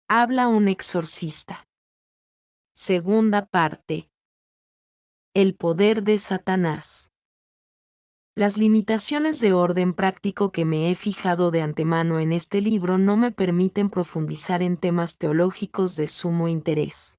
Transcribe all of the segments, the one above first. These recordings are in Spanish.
Habla un exorcista. Segunda parte. El poder de Satanás. Las limitaciones de orden práctico que me he fijado de antemano en este libro no me permiten profundizar en temas teológicos de sumo interés.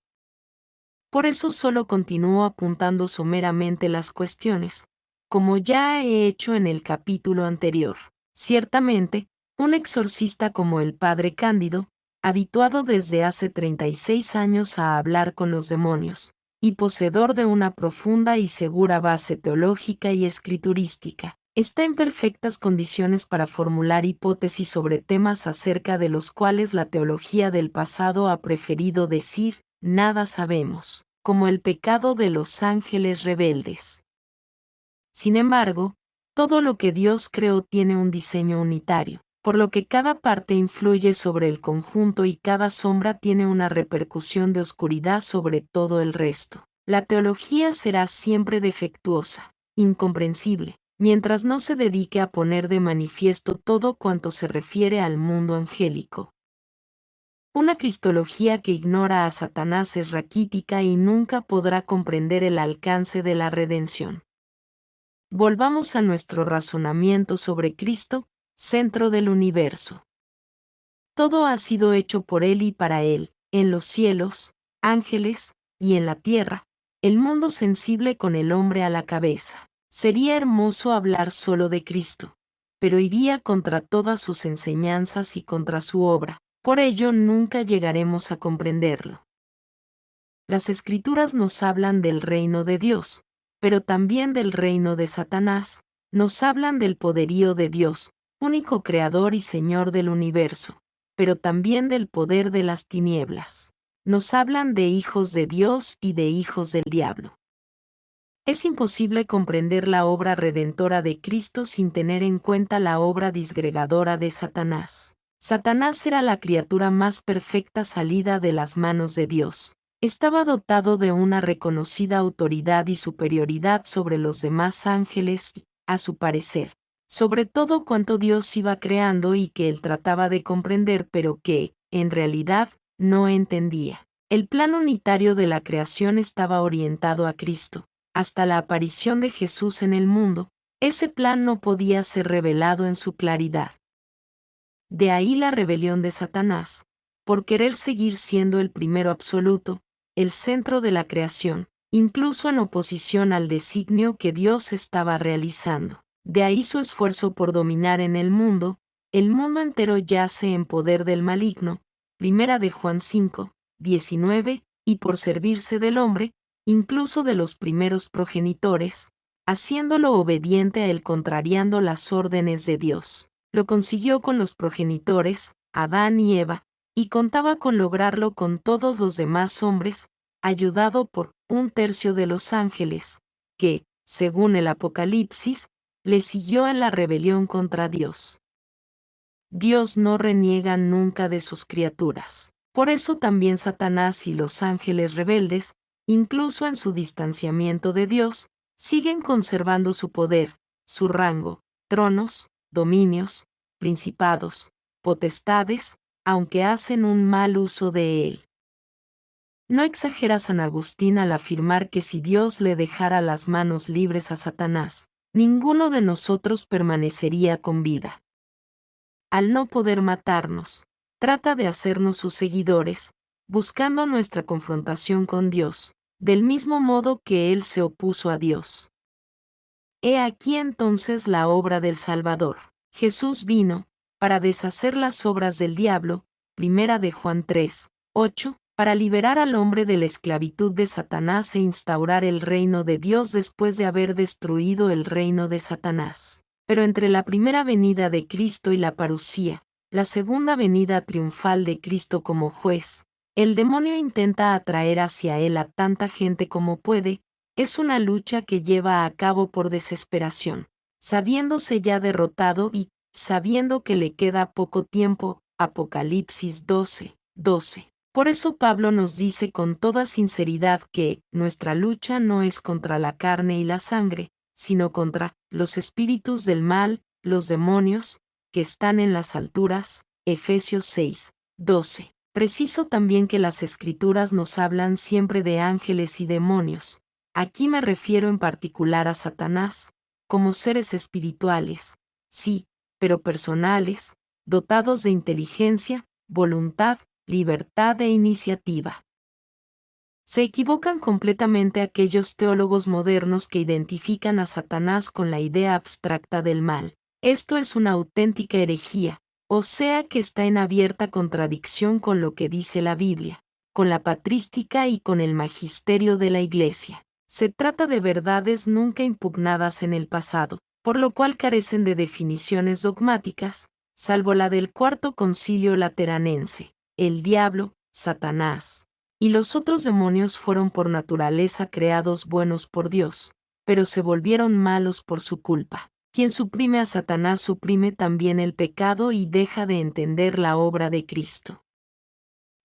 Por eso solo continúo apuntando someramente las cuestiones, como ya he hecho en el capítulo anterior. Ciertamente, un exorcista como el padre Cándido, habituado desde hace 36 años a hablar con los demonios, y poseedor de una profunda y segura base teológica y escriturística, está en perfectas condiciones para formular hipótesis sobre temas acerca de los cuales la teología del pasado ha preferido decir, nada sabemos, como el pecado de los ángeles rebeldes. Sin embargo, todo lo que Dios creó tiene un diseño unitario, por lo que cada parte influye sobre el conjunto y cada sombra tiene una repercusión de oscuridad sobre todo el resto. La teología será siempre defectuosa, incomprensible, mientras no se dedique a poner de manifiesto todo cuanto se refiere al mundo angélico. Una cristología que ignora a Satanás es raquítica y nunca podrá comprender el alcance de la redención. Volvamos a nuestro razonamiento sobre Cristo, centro del universo. Todo ha sido hecho por Él y para Él, en los cielos, ángeles, y en la tierra, el mundo sensible con el hombre a la cabeza. Sería hermoso hablar solo de Cristo, pero iría contra todas sus enseñanzas y contra su obra, por ello nunca llegaremos a comprenderlo. Las Escrituras nos hablan del reino de Dios, pero también del reino de Satanás, nos hablan del poderío de Dios, único creador y señor del universo, pero también del poder de las tinieblas. Nos hablan de hijos de Dios y de hijos del diablo. Es imposible comprender la obra redentora de Cristo sin tener en cuenta la obra disgregadora de Satanás. Satanás era la criatura más perfecta salida de las manos de Dios. Estaba dotado de una reconocida autoridad y superioridad sobre los demás ángeles, a su parecer, sobre todo cuanto Dios iba creando y que él trataba de comprender pero que, en realidad, no entendía. El plan unitario de la creación estaba orientado a Cristo. Hasta la aparición de Jesús en el mundo, ese plan no podía ser revelado en su claridad. De ahí la rebelión de Satanás, por querer seguir siendo el primero absoluto, el centro de la creación, incluso en oposición al designio que Dios estaba realizando. De ahí su esfuerzo por dominar en el mundo entero yace en poder del maligno, primera de Juan 5, 19, y por servirse del hombre, incluso de los primeros progenitores, haciéndolo obediente a él contrariando las órdenes de Dios. Lo consiguió con los progenitores, Adán y Eva, y contaba con lograrlo con todos los demás hombres, ayudado por 1/3 de los ángeles, que, según el Apocalipsis, le siguió en la rebelión contra Dios. Dios no reniega nunca de sus criaturas. Por eso también Satanás y los ángeles rebeldes, incluso en su distanciamiento de Dios, siguen conservando su poder, su rango, tronos, dominios, principados, potestades, aunque hacen un mal uso de él. No exagera San Agustín al afirmar que si Dios le dejara las manos libres a Satanás, ninguno de nosotros permanecería con vida. Al no poder matarnos, trata de hacernos sus seguidores, buscando nuestra confrontación con Dios, del mismo modo que Él se opuso a Dios. He aquí entonces la obra del Salvador. Jesús vino, para deshacer las obras del diablo, primera de Juan 3, 8, para liberar al hombre de la esclavitud de Satanás e instaurar el reino de Dios después de haber destruido el reino de Satanás. Pero entre la primera venida de Cristo y la parusía, la segunda venida triunfal de Cristo como juez, el demonio intenta atraer hacia él a tanta gente como puede. Es una lucha que lleva a cabo por desesperación, sabiéndose ya derrotado y, sabiendo que le queda poco tiempo, Apocalipsis 12, 12. Por eso Pablo nos dice con toda sinceridad que nuestra lucha no es contra la carne y la sangre, sino contra los espíritus del mal, los demonios, que están en las alturas, Efesios 6, 12. Preciso también que las Escrituras nos hablan siempre de ángeles y demonios. Aquí me refiero en particular a Satanás, como seres espirituales, sí, pero personales, dotados de inteligencia, voluntad, libertad e iniciativa. Se equivocan completamente aquellos teólogos modernos que identifican a Satanás con la idea abstracta del mal. Esto es una auténtica herejía, o sea que está en abierta contradicción con lo que dice la Biblia, con la patrística y con el magisterio de la Iglesia. Se trata de verdades nunca impugnadas en el pasado, por lo cual carecen de definiciones dogmáticas, salvo la del Cuarto Concilio Lateranense. El diablo, Satanás, y los otros demonios fueron por naturaleza creados buenos por Dios, pero se volvieron malos por su culpa. Quien suprime a Satanás suprime también el pecado y deja de entender la obra de Cristo.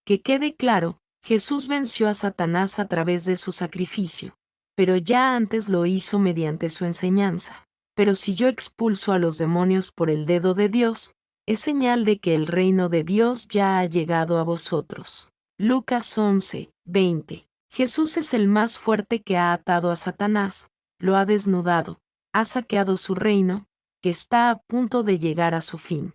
Que quede claro, Jesús venció a Satanás a través de su sacrificio, pero ya antes lo hizo mediante su enseñanza. Pero si yo expulso a los demonios por el dedo de Dios, es señal de que el reino de Dios ya ha llegado a vosotros. Lucas 11, 20. Jesús es el más fuerte que ha atado a Satanás, lo ha desnudado, ha saqueado su reino, que está a punto de llegar a su fin.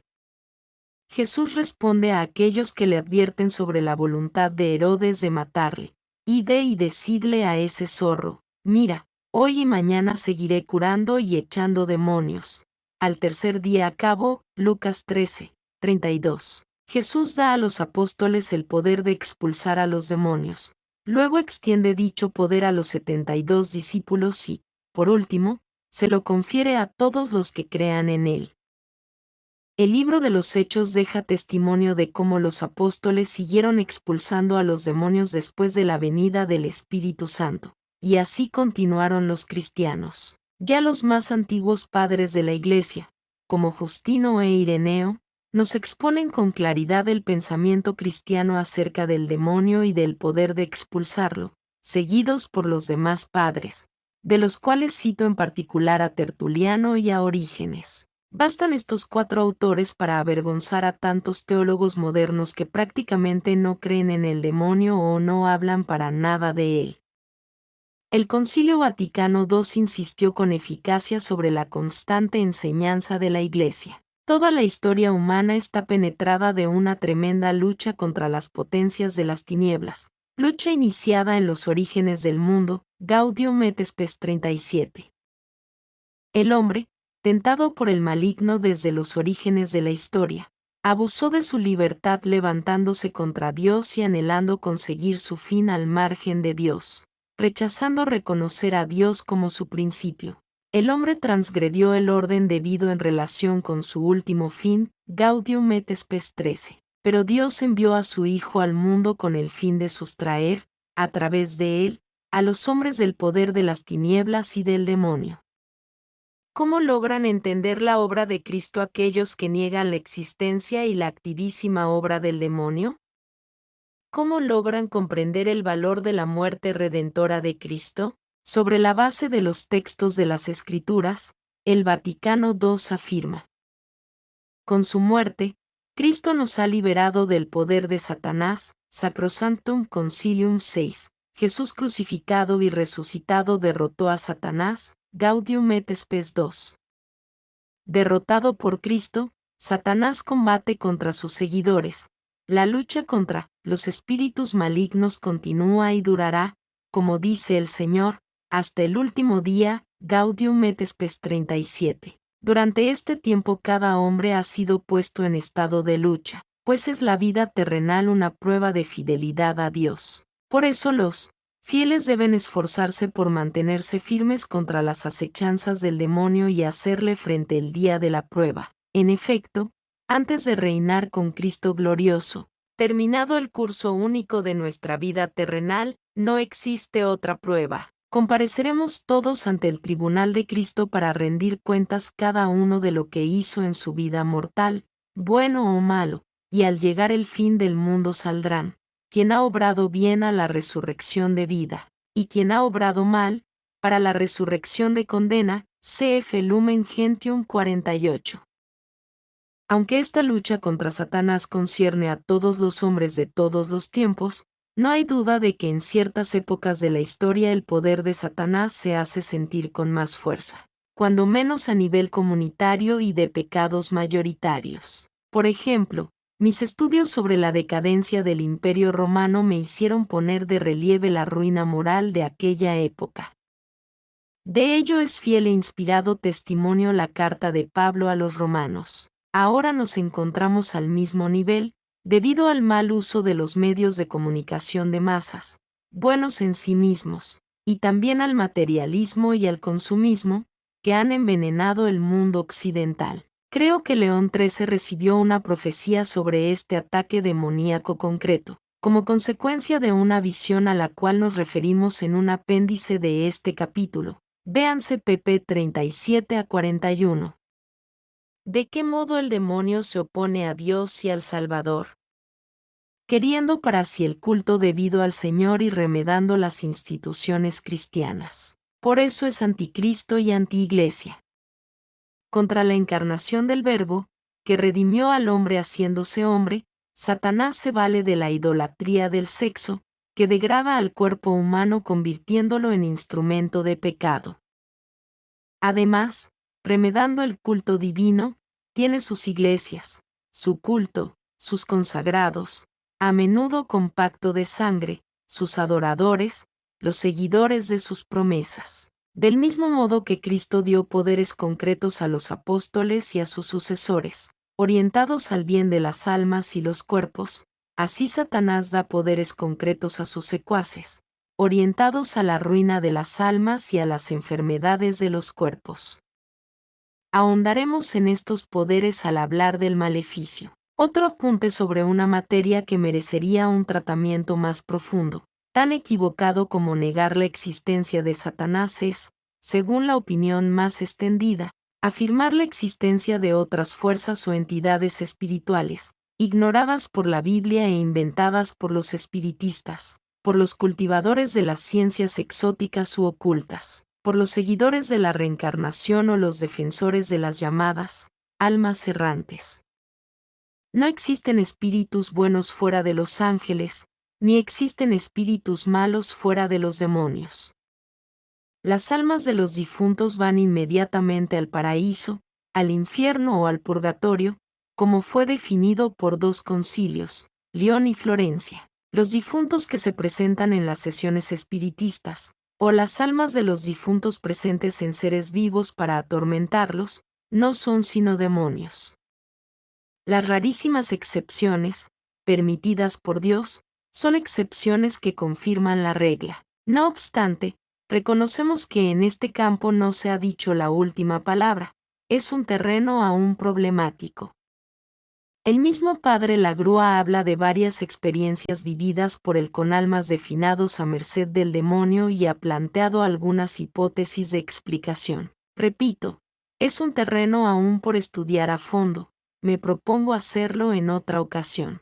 Jesús responde a aquellos que le advierten sobre la voluntad de Herodes de matarle. Id y decidle a ese zorro, mira, hoy y mañana seguiré curando y echando demonios. Al tercer día acabo, Lucas 13, 32. Jesús da a los apóstoles el poder de expulsar a los demonios. Luego extiende dicho poder a los 72 discípulos y, por último, se lo confiere a todos los que crean en él. El libro de los Hechos deja testimonio de cómo los apóstoles siguieron expulsando a los demonios después de la venida del Espíritu Santo, y así continuaron los cristianos. Ya los más antiguos padres de la Iglesia, como Justino e Ireneo, nos exponen con claridad el pensamiento cristiano acerca del demonio y del poder de expulsarlo, seguidos por los demás padres, de los cuales cito en particular a Tertuliano y a Orígenes. Bastan estos 4 autores para avergonzar a tantos teólogos modernos que prácticamente no creen en el demonio o no hablan para nada de él. El Concilio Vaticano II insistió con eficacia sobre la constante enseñanza de la Iglesia. Toda la historia humana está penetrada de una tremenda lucha contra las potencias de las tinieblas, lucha iniciada en los orígenes del mundo, Gaudium et Spes 37. El hombre, tentado por el maligno desde los orígenes de la historia, abusó de su libertad levantándose contra Dios y anhelando conseguir su fin al margen de Dios, rechazando reconocer a Dios como su principio. El hombre transgredió el orden debido en relación con su último fin, Gaudium et Spes 13. Pero Dios envió a su Hijo al mundo con el fin de sustraer, a través de él, a los hombres del poder de las tinieblas y del demonio. ¿Cómo logran entender la obra de Cristo aquellos que niegan la existencia y la activísima obra del demonio? ¿Cómo logran comprender el valor de la muerte redentora de Cristo? Sobre la base de los textos de las Escrituras, el Vaticano II afirma: con su muerte, Cristo nos ha liberado del poder de Satanás, Sacrosanctum Concilium 6. Jesús crucificado y resucitado derrotó a Satanás, Gaudium et Spes 2. Derrotado por Cristo, Satanás combate contra sus seguidores. La lucha contra los espíritus malignos continúa y durará, como dice el Señor, hasta el último día, Gaudium et Spes 37. Durante este tiempo cada hombre ha sido puesto en estado de lucha, pues es la vida terrenal una prueba de fidelidad a Dios. Por eso los fieles deben esforzarse por mantenerse firmes contra las acechanzas del demonio y hacerle frente el día de la prueba. En efecto, antes de reinar con Cristo glorioso, terminado el curso único de nuestra vida terrenal, no existe otra prueba. Compareceremos todos ante el tribunal de Cristo para rendir cuentas cada uno de lo que hizo en su vida mortal, bueno o malo, y al llegar el fin del mundo saldrán quien ha obrado bien a la resurrección de vida, y quien ha obrado mal, para la resurrección de condena, cf. Lumen Gentium 48. Aunque esta lucha contra Satanás concierne a todos los hombres de todos los tiempos, no hay duda de que en ciertas épocas de la historia el poder de Satanás se hace sentir con más fuerza, cuando menos a nivel comunitario y de pecados mayoritarios. Por ejemplo, mis estudios sobre la decadencia del Imperio Romano me hicieron poner de relieve la ruina moral de aquella época. De ello es fiel e inspirado testimonio la carta de Pablo a los romanos. Ahora nos encontramos al mismo nivel, debido al mal uso de los medios de comunicación de masas, buenos en sí mismos, y también al materialismo y al consumismo, que han envenenado el mundo occidental. Creo que León XIII recibió una profecía sobre este ataque demoníaco concreto, como consecuencia de una visión a la cual nos referimos en un apéndice de este capítulo. Véanse pp 37 a 41. ¿De qué modo el demonio se opone a Dios y al Salvador? Queriendo para sí el culto debido al Señor y remedando las instituciones cristianas. Por eso es anticristo y antiiglesia. Contra la encarnación del Verbo, que redimió al hombre haciéndose hombre, Satanás se vale de la idolatría del sexo, que degrada al cuerpo humano convirtiéndolo en instrumento de pecado. Además, remedando el culto divino, tiene sus iglesias, su culto, sus consagrados, a menudo con pacto de sangre, sus adoradores, los seguidores de sus promesas. Del mismo modo que Cristo dio poderes concretos a los apóstoles y a sus sucesores, orientados al bien de las almas y los cuerpos, así Satanás da poderes concretos a sus secuaces, orientados a la ruina de las almas y a las enfermedades de los cuerpos. Ahondaremos en estos poderes al hablar del maleficio. Otro apunte sobre una materia que merecería un tratamiento más profundo, tan equivocado como negar la existencia de Satanás es, según la opinión más extendida, afirmar la existencia de otras fuerzas o entidades espirituales, ignoradas por la Biblia e inventadas por los espiritistas, por los cultivadores de las ciencias exóticas u ocultas, por los seguidores de la reencarnación o los defensores de las llamadas almas errantes. No existen espíritus buenos fuera de los ángeles, ni existen espíritus malos fuera de los demonios. Las almas de los difuntos van inmediatamente al paraíso, al infierno o al purgatorio, como fue definido por dos concilios, León y Florencia. Los difuntos que se presentan en las sesiones espiritistas, o las almas de los difuntos presentes en seres vivos para atormentarlos, no son sino demonios. Las rarísimas excepciones, permitidas por Dios, son excepciones que confirman la regla. No obstante, reconocemos que en este campo no se ha dicho la última palabra, es un terreno aún problemático. El mismo padre Lagrua habla de varias experiencias vividas por él con almas de finados a merced del demonio y ha planteado algunas hipótesis de explicación. Repito, es un terreno aún por estudiar a fondo, me propongo hacerlo en otra ocasión.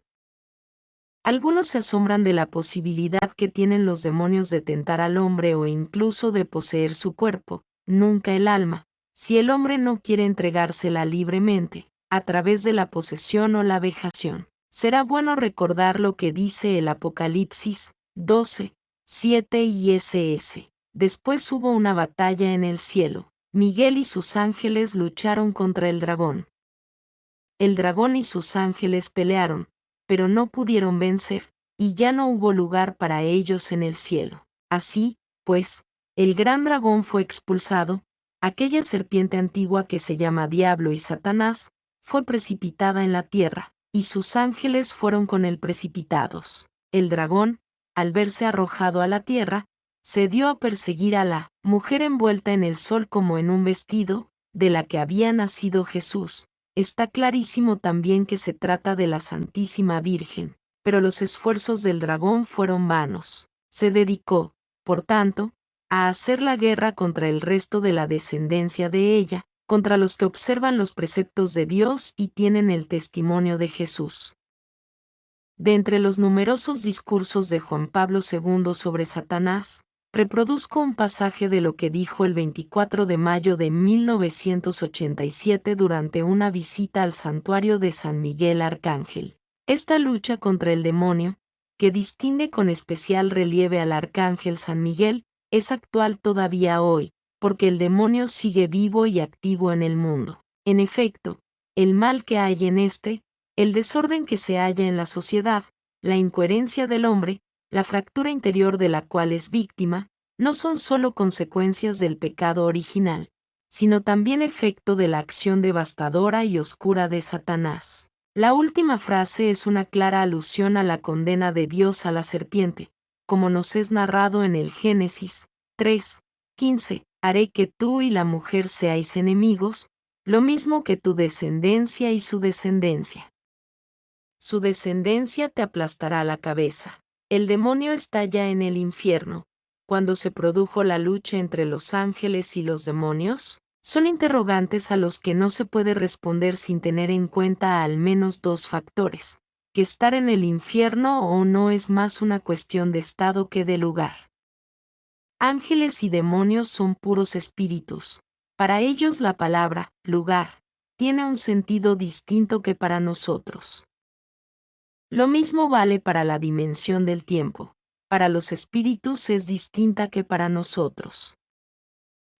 Algunos se asombran de la posibilidad que tienen los demonios de tentar al hombre o incluso de poseer su cuerpo, nunca el alma, si el hombre no quiere entregársela libremente, a través de la posesión o la vejación. Será bueno recordar lo que dice el Apocalipsis 12, 7 y ss. Después hubo una batalla en el cielo. Miguel y sus ángeles lucharon contra el dragón. El dragón y sus ángeles pelearon, pero no pudieron vencer, y ya no hubo lugar para ellos en el cielo. Así, pues, el gran dragón fue expulsado, aquella serpiente antigua que se llama Diablo y Satanás, fue precipitada en la tierra, y sus ángeles fueron con él precipitados. El dragón, al verse arrojado a la tierra, se dio a perseguir a la mujer envuelta en el sol como en un vestido, de la que había nacido Jesús. Está clarísimo también que se trata de la Santísima Virgen, pero los esfuerzos del dragón fueron vanos. Se dedicó, por tanto, a hacer la guerra contra el resto de la descendencia de ella, contra los que observan los preceptos de Dios y tienen el testimonio de Jesús. De entre los numerosos discursos de Juan Pablo II sobre Satanás, Reproduzco un pasaje de lo que dijo el 24 de mayo de 1987 durante una visita al santuario de San Miguel Arcángel. Esta lucha contra el demonio, que distingue con especial relieve al Arcángel San Miguel, es actual todavía hoy, porque el demonio sigue vivo y activo en el mundo. En efecto, el mal que hay en el desorden que se halla en la sociedad, la incoherencia del hombre, la fractura interior de la cual es víctima, no son solo consecuencias del pecado original, sino también efecto de la acción devastadora y oscura de Satanás. La última frase es una clara alusión a la condena de Dios a la serpiente, como nos es narrado en el Génesis 3:15, haré que tú y la mujer seáis enemigos, lo mismo que tu descendencia y su descendencia. Su descendencia te aplastará la cabeza. El demonio está ya en el infierno. Cuando se produjo la lucha entre los ángeles y los demonios, son interrogantes a los que no se puede responder sin tener en cuenta al menos dos factores, que estar en el infierno o no es más una cuestión de estado que de lugar. Ángeles y demonios son puros espíritus. Para ellos la palabra, lugar, tiene un sentido distinto que para nosotros. Lo mismo vale para la dimensión del tiempo. Para los espíritus es distinta que para nosotros.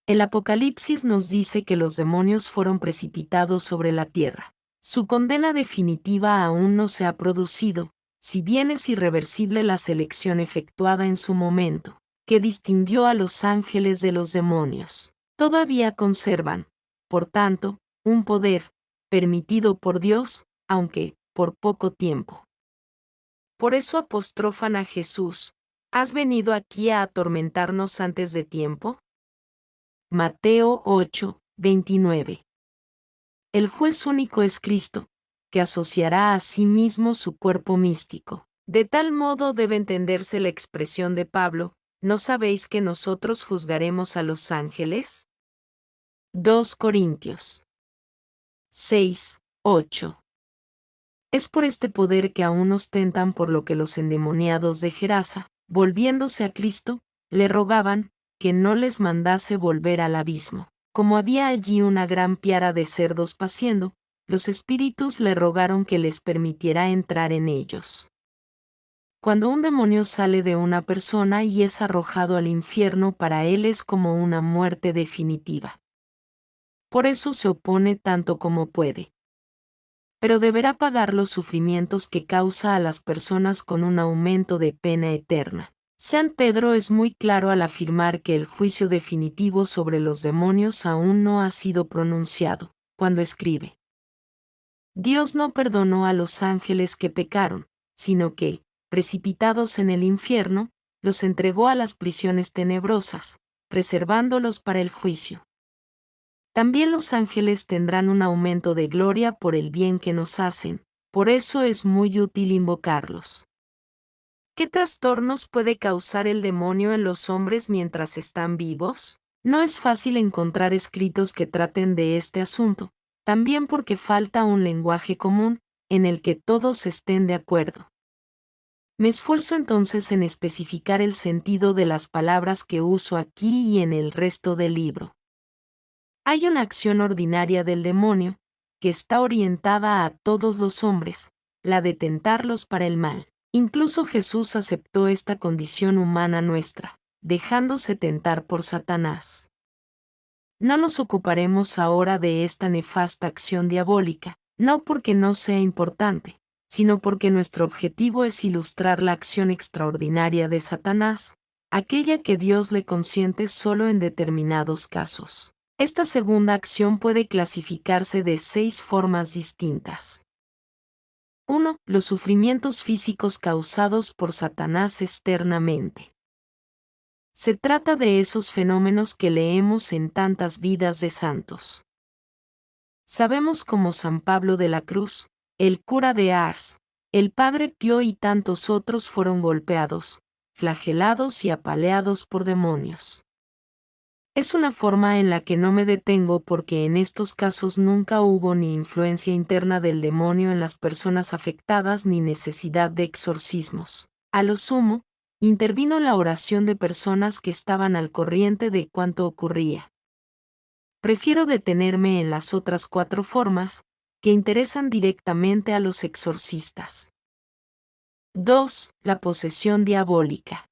El Apocalipsis nos dice que los demonios fueron precipitados sobre la tierra. Su condena definitiva aún no se ha producido, si bien es irreversible la selección efectuada en su momento, que distinguió a los ángeles de los demonios. Todavía conservan, por tanto, un poder, permitido por Dios, aunque por poco tiempo. Por eso apostrofan a Jesús: ¿has venido aquí a atormentarnos antes de tiempo? Mateo 8:29. El juez único es Cristo, que asociará a sí mismo su cuerpo místico. De tal modo debe entenderse la expresión de Pablo: ¿no sabéis que nosotros juzgaremos a los ángeles? 2 Corintios 6:8. Es por este poder que aún ostentan por lo que los endemoniados de Gerasa, volviéndose a Cristo, le rogaban que no les mandase volver al abismo. Como había allí una gran piara de cerdos paciendo, los espíritus le rogaron que les permitiera entrar en ellos. Cuando un demonio sale de una persona y es arrojado al infierno, para él es como una muerte definitiva. Por eso se opone tanto como puede. Pero deberá pagar los sufrimientos que causa a las personas con un aumento de pena eterna. San Pedro es muy claro al afirmar que el juicio definitivo sobre los demonios aún no ha sido pronunciado, cuando escribe: Dios no perdonó a los ángeles que pecaron, sino que, precipitados en el infierno, los entregó a las prisiones tenebrosas, reservándolos para el juicio. También los ángeles tendrán un aumento de gloria por el bien que nos hacen, por eso es muy útil invocarlos. ¿Qué trastornos puede causar el demonio en los hombres mientras están vivos? No es fácil encontrar escritos que traten de este asunto, también porque falta un lenguaje común, en el que todos estén de acuerdo. Me esfuerzo entonces en especificar el sentido de las palabras que uso aquí y en el resto del libro. Hay una acción ordinaria del demonio, que está orientada a todos los hombres, la de tentarlos para el mal. Incluso Jesús aceptó esta condición humana nuestra, dejándose tentar por Satanás. No nos ocuparemos ahora de esta nefasta acción diabólica, no porque no sea importante, sino porque nuestro objetivo es ilustrar la acción extraordinaria de Satanás, aquella que Dios le consiente solo en determinados casos. Esta segunda acción puede clasificarse de 6 formas distintas. 1. Los sufrimientos físicos causados por Satanás externamente. Se trata de esos fenómenos que leemos en tantas vidas de santos. Sabemos cómo San Pablo de la Cruz, el cura de Ars, el Padre Pío y tantos otros fueron golpeados, flagelados y apaleados por demonios. Es una forma en la que no me detengo porque en estos casos nunca hubo ni influencia interna del demonio en las personas afectadas ni necesidad de exorcismos. A lo sumo, intervino la oración de personas que estaban al corriente de cuanto ocurría. Prefiero detenerme en las otras 4 formas, que interesan directamente a los exorcistas. 2. La posesión diabólica.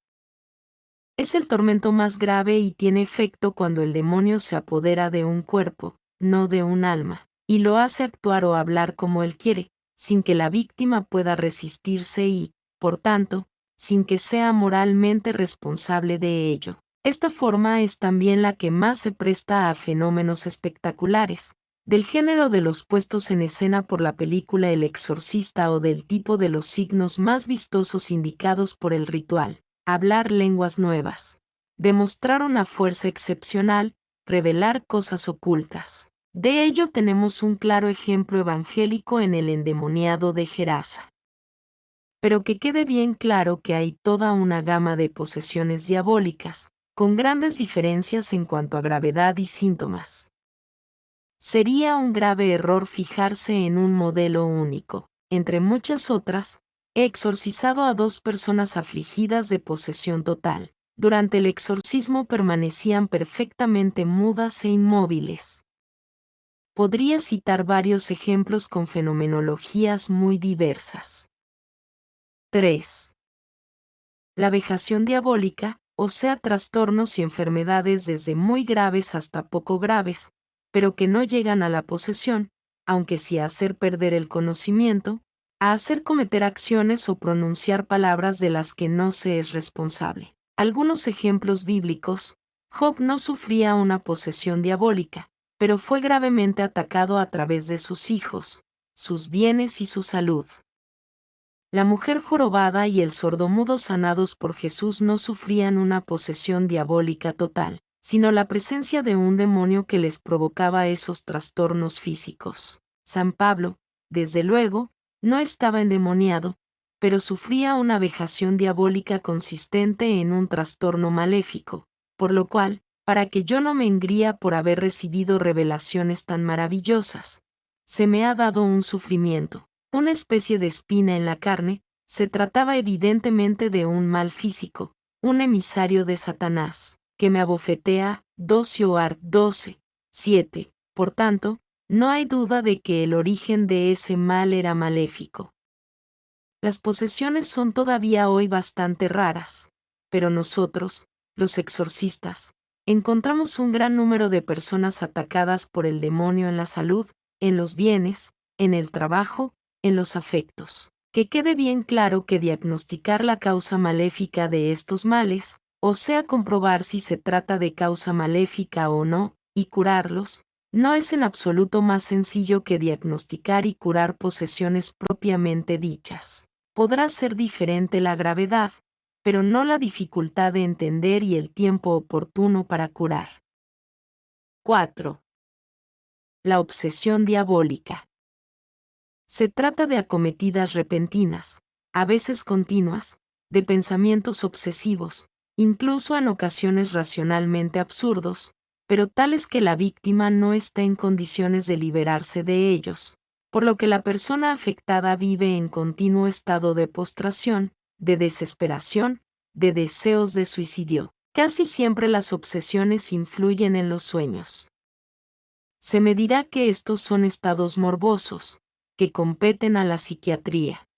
Es el tormento más grave y tiene efecto cuando el demonio se apodera de un cuerpo, no de un alma, y lo hace actuar o hablar como él quiere, sin que la víctima pueda resistirse y, por tanto, sin que sea moralmente responsable de ello. Esta forma es también la que más se presta a fenómenos espectaculares, del género de los puestos en escena por la película El Exorcista o del tipo de los signos más vistosos indicados por el ritual. Hablar lenguas nuevas. Demostrar una fuerza excepcional, revelar cosas ocultas. De ello tenemos un claro ejemplo evangélico en el endemoniado de Gerasa. Pero que quede bien claro que hay toda una gama de posesiones diabólicas, con grandes diferencias en cuanto a gravedad y síntomas. Sería un grave error fijarse en un modelo único. Entre muchas otras, he exorcizado a 2 personas afligidas de posesión total. Durante el exorcismo permanecían perfectamente mudas e inmóviles. Podría citar varios ejemplos con fenomenologías muy diversas. 3. La vejación diabólica, o sea, trastornos y enfermedades desde muy graves hasta poco graves, pero que no llegan a la posesión, aunque sí a hacer perder el conocimiento, a hacer cometer acciones o pronunciar palabras de las que no se es responsable. Algunos ejemplos bíblicos: Job no sufría una posesión diabólica, pero fue gravemente atacado a través de sus hijos, sus bienes y su salud. La mujer jorobada y el sordomudo sanados por Jesús no sufrían una posesión diabólica total, sino la presencia de un demonio que les provocaba esos trastornos físicos. San Pablo, desde luego, no estaba endemoniado, pero sufría una vejación diabólica consistente en un trastorno maléfico, por lo cual, para que yo no me engría por haber recibido revelaciones tan maravillosas, se me ha dado un sufrimiento, una especie de espina en la carne. Se trataba evidentemente de un mal físico, un emisario de Satanás, que me abofetea. 12 Oar 12, 7. Por tanto, no hay duda de que el origen de ese mal era maléfico. Las posesiones son todavía hoy bastante raras, pero nosotros, los exorcistas, encontramos un gran número de personas atacadas por el demonio en la salud, en los bienes, en el trabajo, en los afectos. Que quede bien claro que diagnosticar la causa maléfica de estos males, o sea, comprobar si se trata de causa maléfica o no, y curarlos, no es en absoluto más sencillo que diagnosticar y curar posesiones propiamente dichas. Podrá ser diferente la gravedad, pero no la dificultad de entender y el tiempo oportuno para curar. 4. La obsesión diabólica. Se trata de acometidas repentinas, a veces continuas, de pensamientos obsesivos, incluso en ocasiones racionalmente absurdos, pero tales que la víctima no está en condiciones de liberarse de ellos, por lo que la persona afectada vive en continuo estado de postración, de desesperación, de deseos de suicidio. Casi siempre las obsesiones influyen en los sueños. Se me dirá que estos son estados morbosos, que competen a la psiquiatría.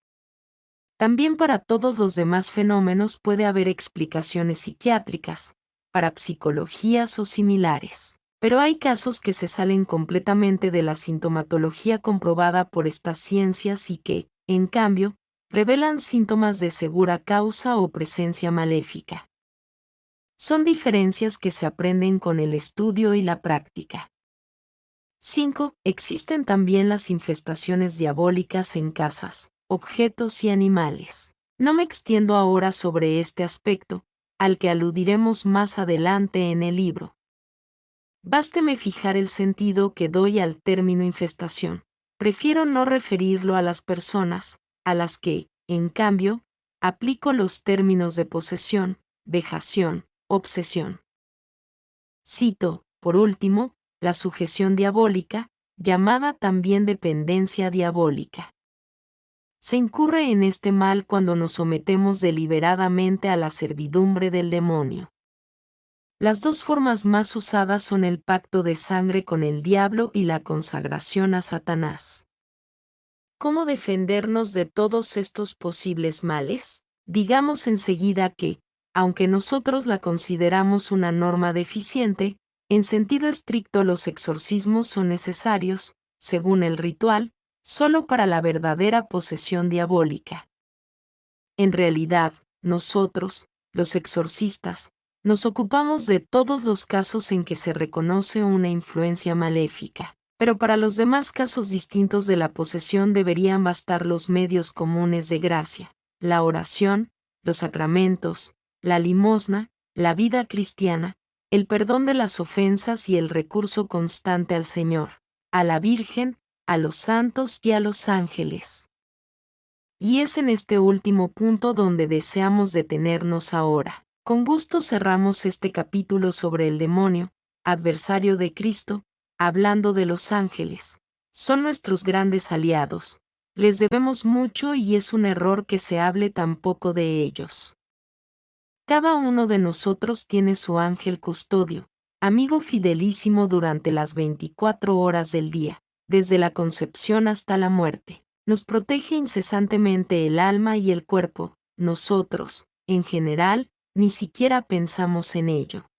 También para todos los demás fenómenos puede haber explicaciones psiquiátricas, parapsicologías o similares. Pero hay casos que se salen completamente de la sintomatología comprobada por estas ciencias y que, en cambio, revelan síntomas de segura causa o presencia maléfica. Son diferencias que se aprenden con el estudio y la práctica. 5. Existen también las infestaciones diabólicas en casas, objetos y animales. No me extiendo ahora sobre este aspecto, al que aludiremos más adelante en el libro. Básteme fijar el sentido que doy al término infestación. Prefiero no referirlo a las personas, a las que, en cambio, aplico los términos de posesión, vejación, obsesión. Cito, por último, la sujeción diabólica, llamada también dependencia diabólica. Se incurre en este mal cuando nos sometemos deliberadamente a la servidumbre del demonio. Las dos formas más usadas son el pacto de sangre con el diablo y la consagración a Satanás. ¿Cómo defendernos de todos estos posibles males? Digamos enseguida que, aunque nosotros la consideramos una norma deficiente, en sentido estricto los exorcismos son necesarios, según el ritual, solo para la verdadera posesión diabólica. En realidad, nosotros, los exorcistas, nos ocupamos de todos los casos en que se reconoce una influencia maléfica, pero para los demás casos distintos de la posesión deberían bastar los medios comunes de gracia, la oración, los sacramentos, la limosna, la vida cristiana, el perdón de las ofensas y el recurso constante al Señor, a la Virgen, a los santos y a los ángeles. Y es en este último punto donde deseamos detenernos ahora. Con gusto cerramos este capítulo sobre el demonio, adversario de Cristo, hablando de los ángeles. Son nuestros grandes aliados. Les debemos mucho y es un error que se hable tan poco de ellos. Cada uno de nosotros tiene su ángel custodio, amigo fidelísimo durante las 24 horas del día, desde la concepción hasta la muerte. Nos protege incesantemente el alma y el cuerpo. Nosotros, en general, ni siquiera pensamos en ello.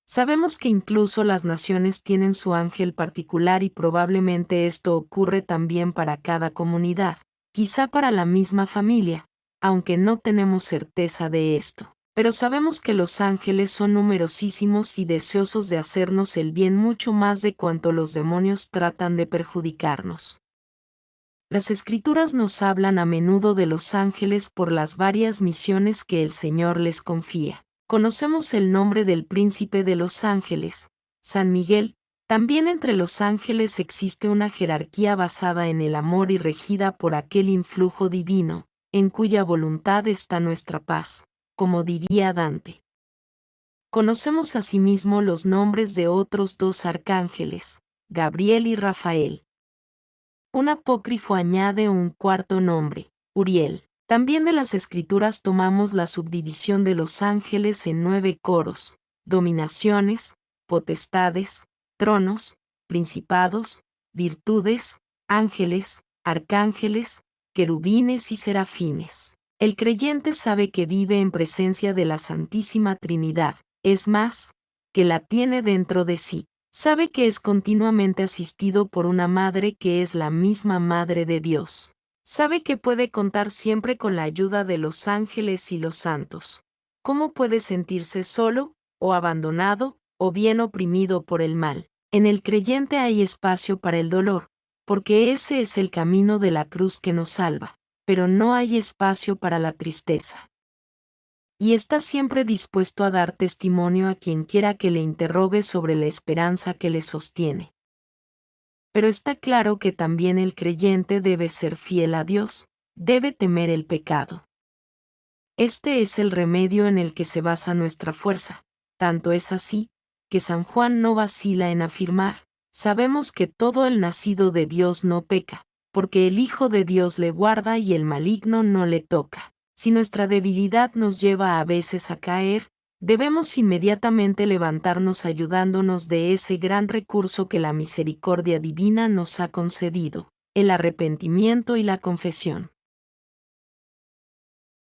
Sabemos que incluso las naciones tienen su ángel particular y probablemente esto ocurre también para cada comunidad, quizá para la misma familia, aunque no tenemos certeza de esto. Pero sabemos que los ángeles son numerosísimos y deseosos de hacernos el bien mucho más de cuanto los demonios tratan de perjudicarnos. Las Escrituras nos hablan a menudo de los ángeles por las varias misiones que el Señor les confía. Conocemos el nombre del príncipe de los ángeles, San Miguel. También entre los ángeles existe una jerarquía basada en el amor y regida por aquel influjo divino, en cuya voluntad está nuestra paz, como diría Dante. Conocemos asimismo los nombres de otros dos arcángeles, Gabriel y Rafael. Un apócrifo añade un cuarto nombre, Uriel. También de las Escrituras tomamos la subdivisión de los ángeles en 9 coros, dominaciones, potestades, tronos, principados, virtudes, ángeles, arcángeles, querubines y serafines. El creyente sabe que vive en presencia de la Santísima Trinidad, es más, que la tiene dentro de sí. Sabe que es continuamente asistido por una madre que es la misma Madre de Dios. Sabe que puede contar siempre con la ayuda de los ángeles y los santos. ¿Cómo puede sentirse solo, o abandonado, o bien oprimido por el mal? En el creyente hay espacio para el dolor, porque ese es el camino de la cruz que nos salva, pero no hay espacio para la tristeza. Y está siempre dispuesto a dar testimonio a quien quiera que le interrogue sobre la esperanza que le sostiene. Pero está claro que también el creyente debe ser fiel a Dios, debe temer el pecado. Este es el remedio en el que se basa nuestra fuerza, tanto es así, que San Juan no vacila en afirmar, sabemos que todo el nacido de Dios no peca, porque el Hijo de Dios le guarda y el maligno no le toca. Si nuestra debilidad nos lleva a veces a caer, debemos inmediatamente levantarnos ayudándonos de ese gran recurso que la misericordia divina nos ha concedido, el arrepentimiento y la confesión.